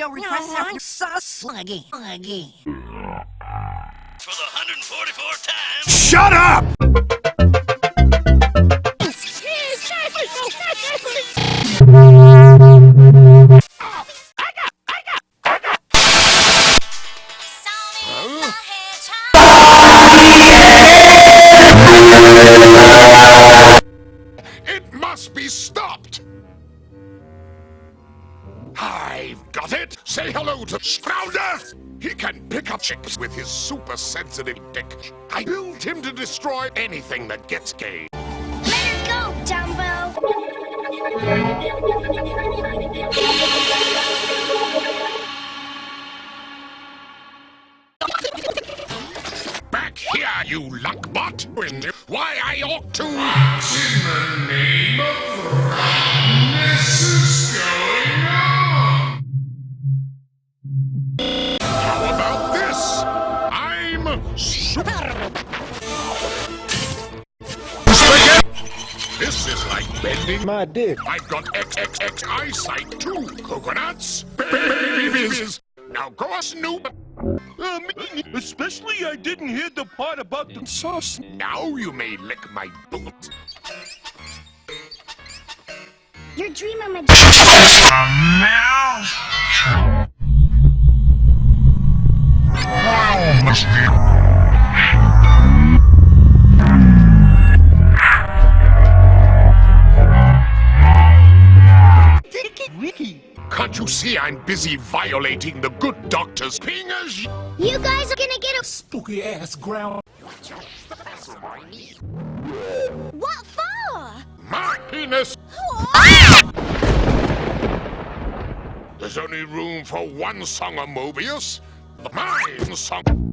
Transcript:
no requests are so sluggy. For the 144 times. Shut up! It must be stopped! I've got it! Say hello to Strouder! He can pick up chicks with his super-sensitive dick. I built him to destroy anything that gets gay. Let her go, Dumbo! Back here, you lunkbot! Why I ought to... What in the name of roundness is going on? How about this? I'm super... This is like bending My dick. I've got XXX eyesight too, coconuts, babies. Now go on, Snoop. Especially I didn't hear the part about the sauce. Now you may lick my boot. Your dreamer magician. Can't you see I'm busy violating the good doctor's fingers? You guys are gonna get a Spooky ass ground. what for? My penis! There's only room for one song of Mobius. Mine song.